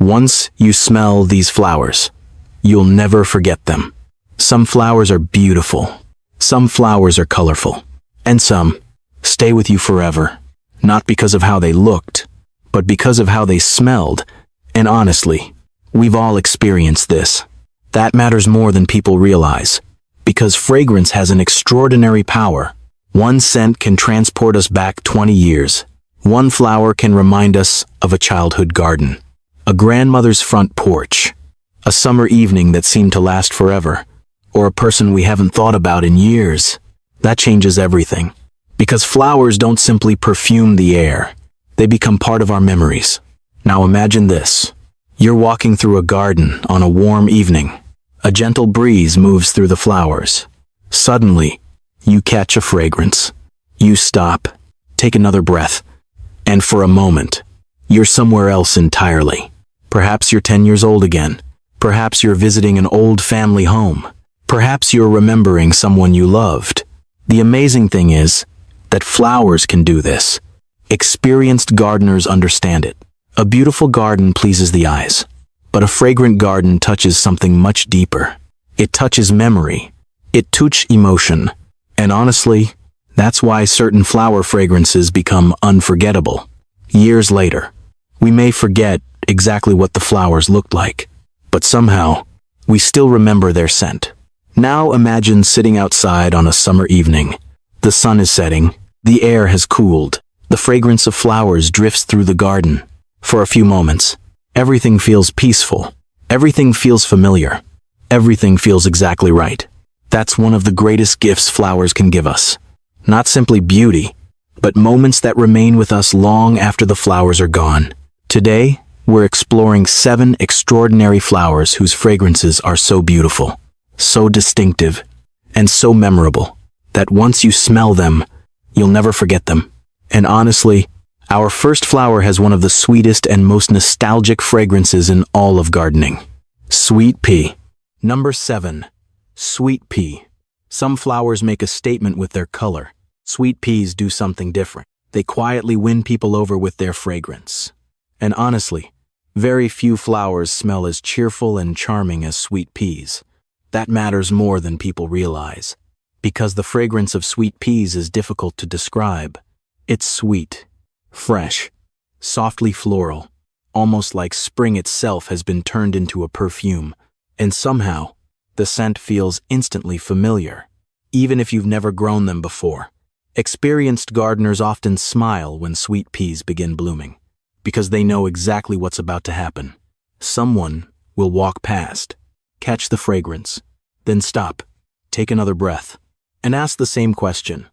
Once you smell these flowers, you'll never forget them. Some flowers are beautiful, some flowers are colorful, and some stay with you forever, not because of how they looked, but because of how they smelled. And honestly, we've all experienced this. That matters more than people realize, because fragrance has an extraordinary power. One scent can transport us back 20 years. One flower can remind us of a childhood garden, a grandmother's front porch, a summer evening that seemed to last forever, or a person we haven't thought about in years. That changes everything, because flowers don't simply perfume the air. They become part of our memories. Now imagine this. You're walking through a garden on a warm evening. A gentle breeze moves through the flowers. Suddenly, you catch a fragrance. You stop, take another breath, and for a moment, you're somewhere else entirely. Perhaps you're 10 years old again. Perhaps you're visiting an old family home. Perhaps you're remembering someone you loved. The amazing thing is that flowers can do this. Experienced gardeners understand it. A beautiful garden pleases the eyes, but a fragrant garden touches something much deeper. It touches memory. It touches emotion. And honestly, that's why certain flower fragrances become unforgettable. Years later, we may forget exactly what the flowers looked like, but somehow, we still remember their scent. Now imagine sitting outside on a summer evening. The sun is setting, the air has cooled, the fragrance of flowers drifts through the garden. For a few moments, everything feels peaceful, everything feels familiar, everything feels exactly right. That's one of the greatest gifts flowers can give us. Not simply beauty, but moments that remain with us long after the flowers are gone. Today, we're exploring 7 extraordinary flowers whose fragrances are so beautiful, so distinctive, and so memorable that once you smell them, you'll never forget them. And honestly, our first flower has one of the sweetest and most nostalgic fragrances in all of gardening. Sweet pea. Number 7. Sweet pea. Some flowers make a statement with their color. Sweet peas do something different. They quietly win people over with their fragrance. And honestly, very few flowers smell as cheerful and charming as sweet peas. That matters more than people realize, because the fragrance of sweet peas is difficult to describe. It's sweet, fresh, softly floral, almost like spring itself has been turned into a perfume. And somehow, the scent feels instantly familiar, even if you've never grown them before. Experienced gardeners often smile when sweet peas begin blooming, because they know exactly what's about to happen. Someone will walk past, catch the fragrance, then stop, take another breath, and ask the same question.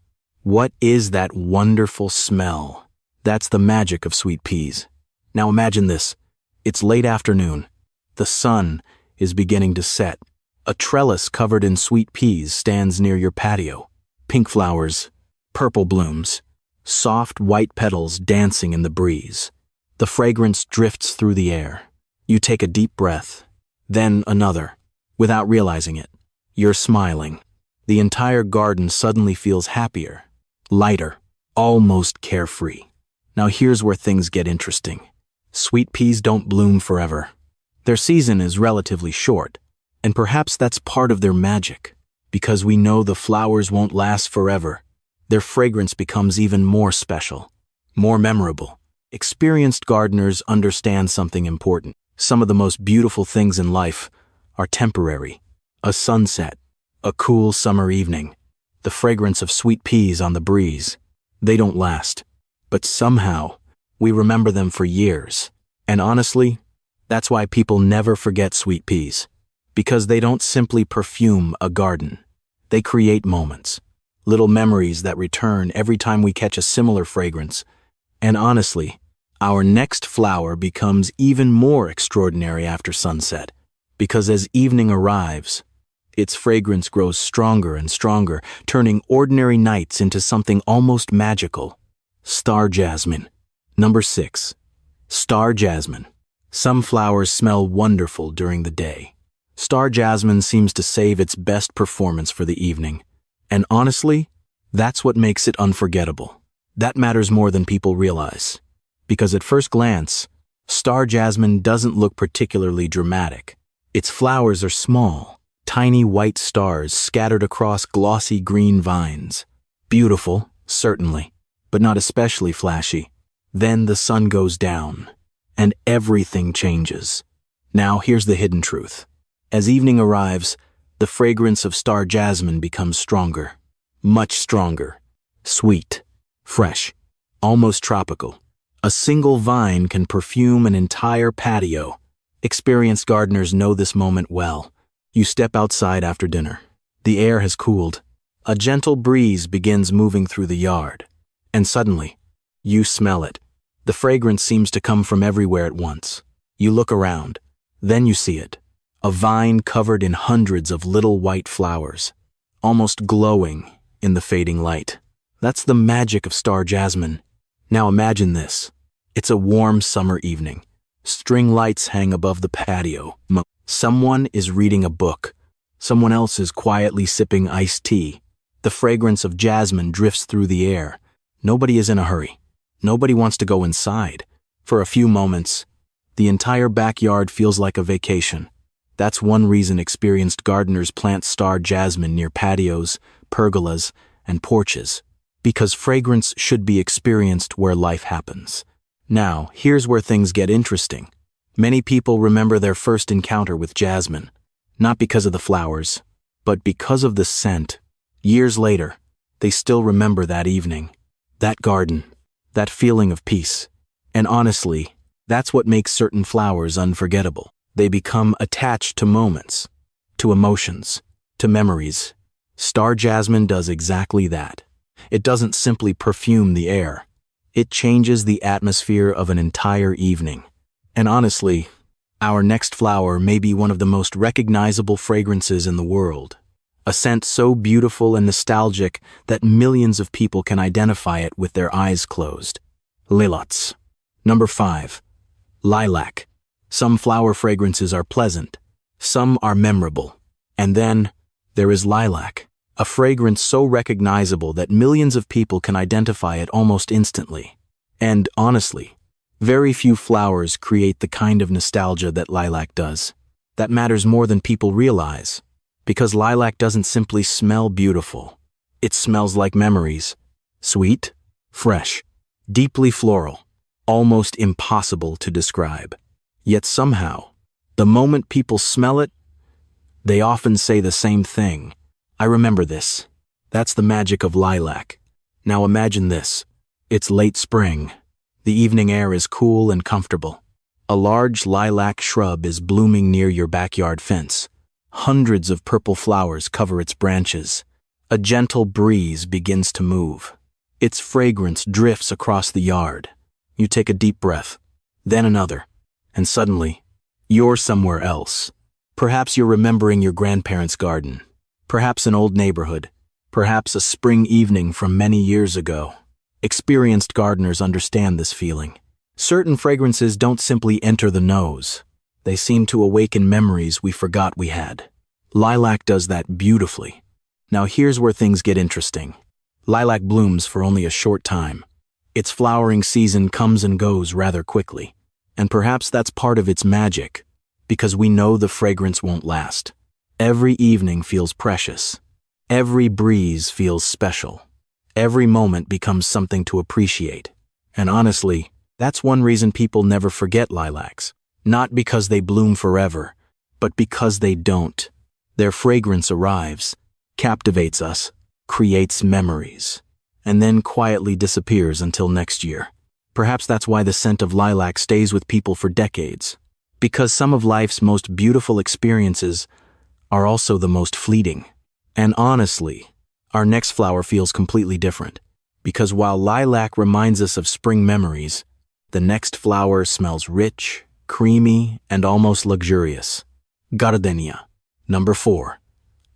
What is that wonderful smell? That's the magic of sweet peas. Now imagine this. It's late afternoon. The sun is beginning to set. A trellis covered in sweet peas stands near your patio. Pink flowers, purple blooms, soft white petals dancing in the breeze. The fragrance drifts through the air. You take a deep breath, then another. Without realizing it, you're smiling. The entire garden suddenly feels happier, lighter, almost carefree. Now here's where things get interesting. Sweet peas don't bloom forever. Their season is relatively short, and perhaps that's part of their magic. Because we know the flowers won't last forever, their fragrance becomes even more special, more memorable. Experienced gardeners understand something important. Some of the most beautiful things in life are temporary. A sunset, a cool summer evening, the fragrance of sweet peas on the breeze. They don't last, but somehow we remember them for years. And honestly, that's why people never forget sweet peas. Because they don't simply perfume a garden. They create moments, little memories that return every time we catch a similar fragrance. And honestly, our next flower becomes even more extraordinary after sunset, because as evening arrives, its fragrance grows stronger and stronger, turning ordinary nights into something almost magical. Star jasmine. Number 6. Star jasmine. Some flowers smell wonderful during the day. Star jasmine seems to save its best performance for the evening. And honestly, that's what makes it unforgettable. That matters more than people realize. Because at first glance, Star jasmine doesn't look particularly dramatic. Its flowers are small, tiny white stars scattered across glossy green vines. Beautiful, certainly, but not especially flashy. Then the sun goes down, and everything changes. Now here's the hidden truth. As evening arrives, the fragrance of star jasmine becomes stronger. Much stronger. Sweet. Fresh. Almost tropical. A single vine can perfume an entire patio. Experienced gardeners know this moment well. You step outside after dinner. The air has cooled. A gentle breeze begins moving through the yard. And suddenly, you smell it. The fragrance seems to come from everywhere at once. You look around. Then you see it. A vine covered in hundreds of little white flowers, almost glowing in the fading light. That's the magic of star jasmine. Now imagine this. It's a warm summer evening. String lights hang above the patio. Someone is reading a book. Someone else is quietly sipping iced tea. The fragrance of jasmine drifts through the air. Nobody is in a hurry. Nobody wants to go inside. For a few moments, the entire backyard feels like a vacation. That's one reason experienced gardeners plant star jasmine near patios, pergolas, and porches. Because fragrance should be experienced where life happens. Now, here's where things get interesting. Many people remember their first encounter with jasmine, not because of the flowers, but because of the scent. Years later, they still remember that evening, that garden, that feeling of peace. And honestly, that's what makes certain flowers unforgettable. They become attached to moments, to emotions, to memories. Star jasmine does exactly that. It doesn't simply perfume the air. It changes the atmosphere of an entire evening. And honestly, our next flower may be one of the most recognizable fragrances in the world. A scent so beautiful and nostalgic that millions of people can identify it with their eyes closed. Lilacs. Number 5. Lilac. Some flower fragrances are pleasant. Some are memorable. And then there is lilac, a fragrance so recognizable that millions of people can identify it almost instantly. And honestly, very few flowers create the kind of nostalgia that lilac does. That matters more than people realize, because lilac doesn't simply smell beautiful. It smells like memories. Sweet, fresh, deeply floral, almost impossible to describe. Yet somehow, the moment people smell it, they often say the same thing. I remember this. That's the magic of lilac. Now imagine this. It's late spring. The evening air is cool and comfortable. A large lilac shrub is blooming near your backyard fence. Hundreds of purple flowers cover its branches. A gentle breeze begins to move. Its fragrance drifts across the yard. You take a deep breath, then another, and suddenly, you're somewhere else. Perhaps you're remembering your grandparents' garden, perhaps an old neighborhood, perhaps a spring evening from many years ago. Experienced gardeners understand this feeling. Certain fragrances don't simply enter the nose. They seem to awaken memories we forgot we had. Lilac does that beautifully. Now here's where things get interesting. Lilac blooms for only a short time. Its flowering season comes and goes rather quickly. And perhaps that's part of its magic, because we know the fragrance won't last. Every evening feels precious. Every breeze feels special. Every moment becomes something to appreciate. And honestly, that's one reason people never forget lilacs. Not because they bloom forever, but because they don't. Their fragrance arrives, captivates us, creates memories, and then quietly disappears until next year. Perhaps that's why the scent of lilac stays with people for decades. Because some of life's most beautiful experiences are also the most fleeting. And honestly, our next flower feels completely different. Because while lilac reminds us of spring memories, the next flower smells rich, creamy, and almost luxurious. Gardenia. Number 4.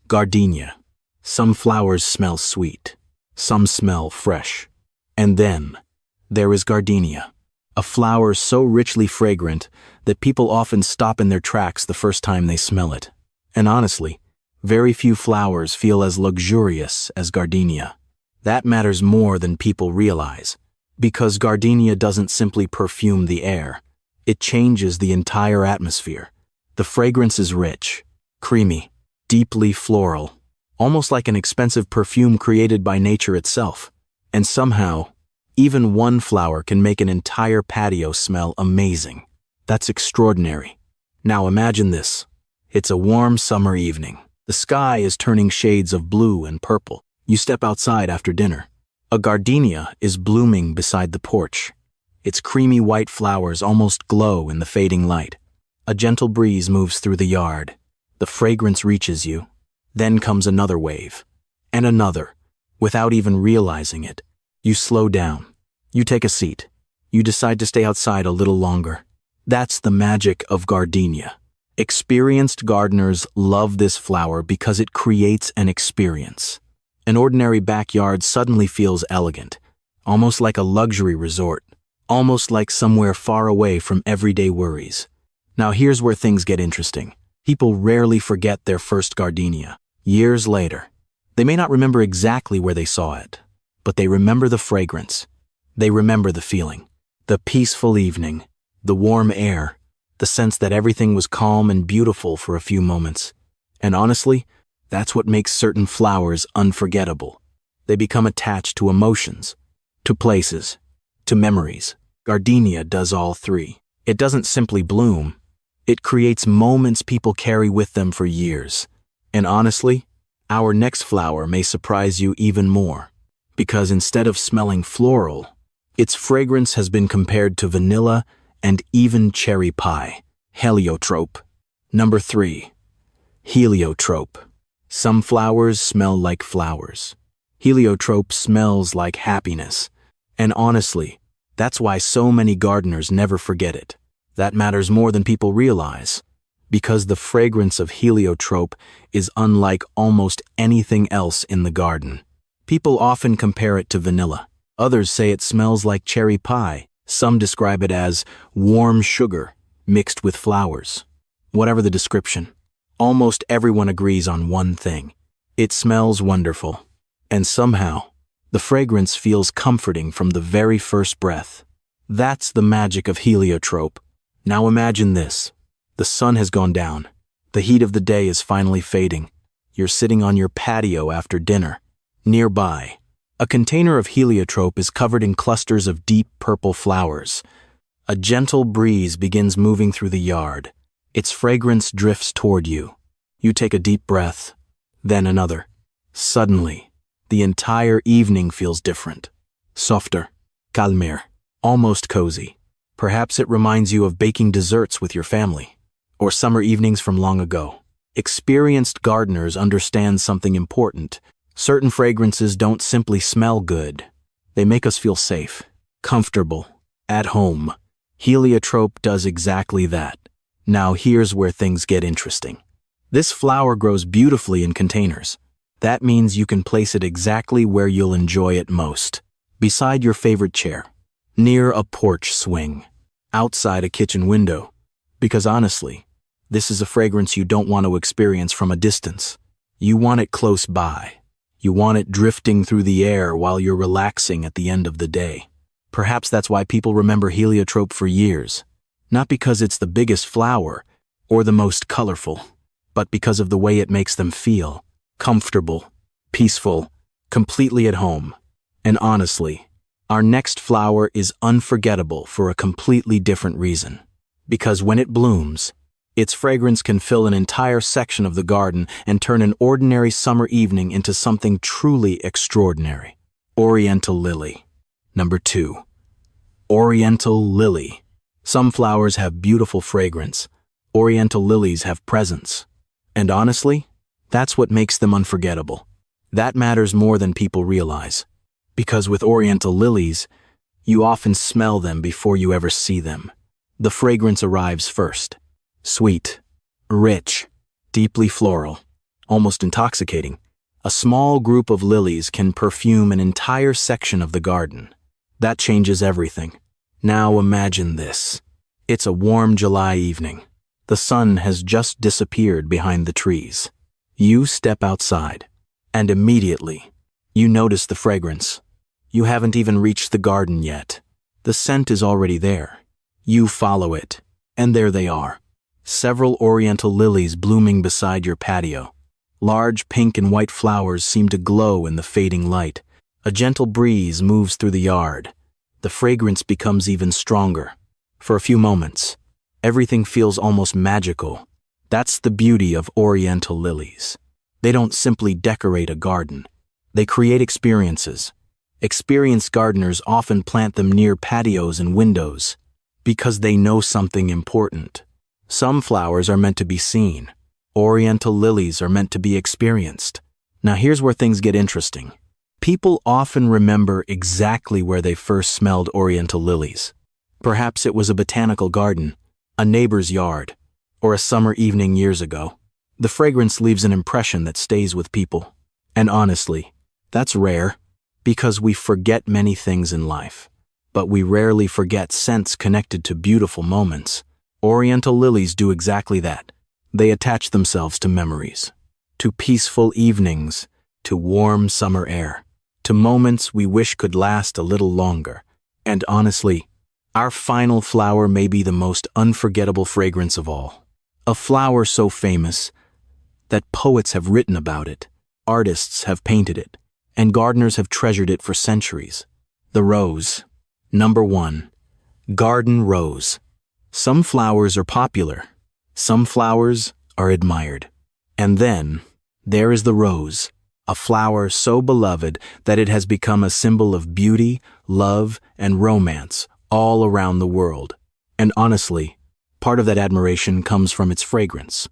Gardenia. Some flowers smell sweet. Some smell fresh. And then there is gardenia, a flower so richly fragrant that people often stop in their tracks the first time they smell it. And honestly, very few flowers feel as luxurious as gardenia. That matters more than people realize, because gardenia doesn't simply perfume the air. It changes the entire atmosphere. The fragrance is rich, creamy, deeply floral, almost like an expensive perfume created by nature itself. And somehow, even one flower can make an entire patio smell amazing. That's extraordinary. Now imagine this. It's a warm summer evening. The sky is turning shades of blue and purple. You step outside after dinner. A gardenia is blooming beside the porch. Its creamy white flowers almost glow in the fading light. A gentle breeze moves through the yard. The fragrance reaches you. Then comes another wave. And another. Without even realizing it, you slow down. You take a seat. You decide to stay outside a little longer. That's the magic of gardenia. Experienced gardeners love this flower because it creates an experience. An ordinary backyard suddenly feels elegant, almost like a luxury resort, almost like somewhere far away from everyday worries. Now here's where things get interesting. People rarely forget their first gardenia. Years later, they may not remember exactly where they saw it, but they remember the fragrance. They remember the feeling, the peaceful evening, the warm air, the sense that everything was calm and beautiful for a few moments. And honestly, that's what makes certain flowers unforgettable. They become attached to emotions, to places, to memories. Gardenia does all three. It doesn't simply bloom. It creates moments people carry with them for years. And honestly, our next flower may surprise you even more, because instead of smelling floral, its fragrance has been compared to vanilla and even cherry pie. Heliotrope. Number 3. Heliotrope. Some flowers smell like flowers. Heliotrope smells like happiness. And honestly, that's why so many gardeners never forget it. That matters more than people realize, because the fragrance of heliotrope is unlike almost anything else in the garden. People often compare it to vanilla. Others say it smells like cherry pie. Some describe it as warm sugar mixed with flowers. Whatever the description, almost everyone agrees on one thing. It smells wonderful. And somehow, the fragrance feels comforting from the very first breath. That's the magic of heliotrope. Now imagine this. The sun has gone down. The heat of the day is finally fading. You're sitting on your patio after dinner. Nearby, a container of heliotrope is covered in clusters of deep purple flowers. A gentle breeze begins moving through the yard. Its fragrance drifts toward you. You take a deep breath, then another. Suddenly, the entire evening feels different. Softer, calmer, almost cozy. Perhaps it reminds you of baking desserts with your family, or summer evenings from long ago. Experienced gardeners understand something important. Certain fragrances don't simply smell good. They make us feel safe, comfortable, at home. Heliotrope does exactly that. Now here's where things get interesting. This flower grows beautifully in containers. That means you can place it exactly where you'll enjoy it most. Beside your favorite chair, near a porch swing, outside a kitchen window. Because honestly, this is a fragrance you don't want to experience from a distance. You want it close by. You want it drifting through the air while you're relaxing at the end of the day. Perhaps that's why people remember heliotrope for years. Not because it's the biggest flower or the most colorful, but because of the way it makes them feel. Comfortable, peaceful, completely at home. And honestly, our next flower is unforgettable for a completely different reason. Because when it blooms, its fragrance can fill an entire section of the garden and turn an ordinary summer evening into something truly extraordinary. Oriental lily. Number 2. Oriental lily. Some flowers have beautiful fragrance. Oriental lilies have presence. And honestly, that's what makes them unforgettable. That matters more than people realize. Because with Oriental lilies, you often smell them before you ever see them. The fragrance arrives first. Sweet, rich, deeply floral, almost intoxicating. A small group of lilies can perfume an entire section of the garden. That changes everything. Now imagine this. It's a warm July evening. The sun has just disappeared behind the trees. You step outside, and immediately, you notice the fragrance. You haven't even reached the garden yet. The scent is already there. You follow it, and there they are. Several oriental lilies blooming beside your patio. Large pink and white flowers seem to glow in the fading light. A gentle breeze moves through the yard. The fragrance becomes even stronger. For a few moments, everything feels almost magical. That's the beauty of oriental lilies. They don't simply decorate a garden. They create experiences. Experienced gardeners often plant them near patios and windows because they know something important. Some flowers are meant to be seen. Oriental lilies are meant to be experienced. Now here's where things get interesting. People often remember exactly where they first smelled oriental lilies. Perhaps it was a botanical garden, a neighbor's yard, or a summer evening years ago. The fragrance leaves an impression that stays with people. And honestly, that's rare, because we forget many things in life. But we rarely forget scents connected to beautiful moments. Oriental lilies do exactly that. They attach themselves to memories, to peaceful evenings, to warm summer air, to moments we wish could last a little longer. And honestly, our final flower may be the most unforgettable fragrance of all. A flower so famous that poets have written about it, artists have painted it, and gardeners have treasured it for centuries. The rose. Number 1. Garden rose. Some flowers are popular. Some flowers are admired. And then, there is the rose, a flower so beloved that it has become a symbol of beauty, love, and romance all around the world. And honestly, part of that admiration comes from its fragrance.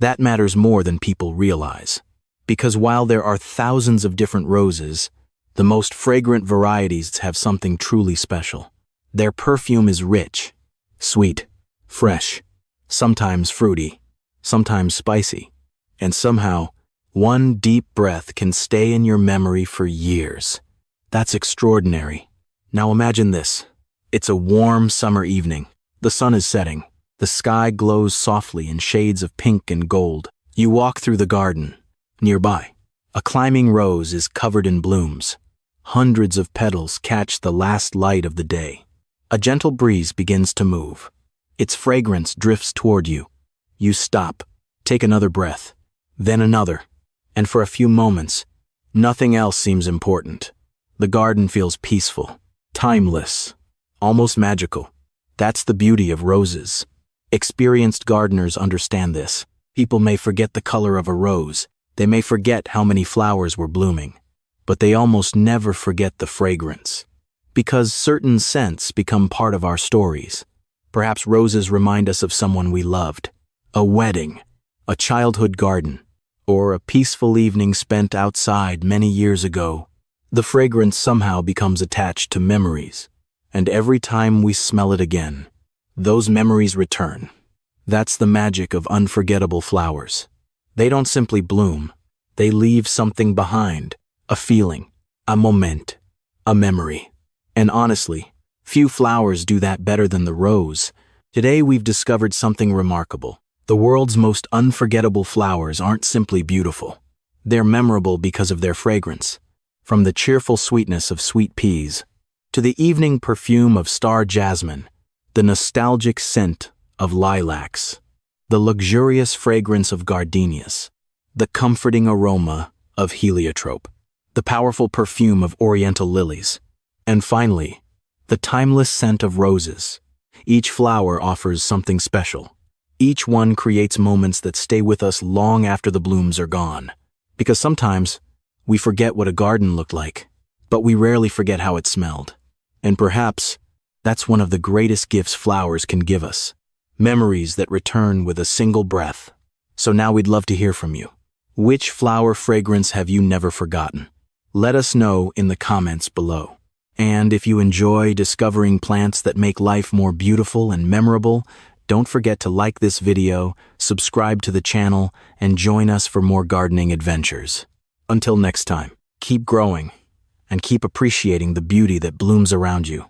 That matters more than people realize. Because while there are thousands of different roses, the most fragrant varieties have something truly special. Their perfume is rich, sweet, fresh, sometimes fruity, sometimes spicy, and somehow, one deep breath can stay in your memory for years. That's extraordinary. Now imagine this. It's a warm summer evening. The sun is setting. The sky glows softly in shades of pink and gold. You walk through the garden. Nearby, a climbing rose is covered in blooms. Hundreds of petals catch the last light of the day. A gentle breeze begins to move. Its fragrance drifts toward you. You stop, take another breath, then another, and for a few moments, nothing else seems important. The garden feels peaceful, timeless, almost magical. That's the beauty of roses. Experienced gardeners understand this. People may forget the color of a rose. They may forget how many flowers were blooming, but they almost never forget the fragrance. Because certain scents become part of our stories. Perhaps roses remind us of someone we loved, a wedding, a childhood garden, or a peaceful evening spent outside many years ago. The fragrance somehow becomes attached to memories, and every time we smell it again, those memories return. That's the magic of unforgettable flowers. They don't simply bloom, they leave something behind, a feeling, a moment, a memory. And honestly, few flowers do that better than the rose. Today we've discovered something remarkable. The world's most unforgettable flowers aren't simply beautiful. They're memorable because of their fragrance. From the cheerful sweetness of sweet peas, to the evening perfume of star jasmine, the nostalgic scent of lilacs, the luxurious fragrance of gardenias, the comforting aroma of heliotrope, the powerful perfume of oriental lilies, and finally, the timeless scent of roses. Each flower offers something special. Each one creates moments that stay with us long after the blooms are gone. Because sometimes, we forget what a garden looked like, but we rarely forget how it smelled. And perhaps, that's one of the greatest gifts flowers can give us. Memories that return with a single breath. So now we'd love to hear from you. Which flower fragrance have you never forgotten? Let us know in the comments below. And if you enjoy discovering plants that make life more beautiful and memorable, don't forget to like this video, subscribe to the channel, and join us for more gardening adventures. Until next time, keep growing and keep appreciating the beauty that blooms around you.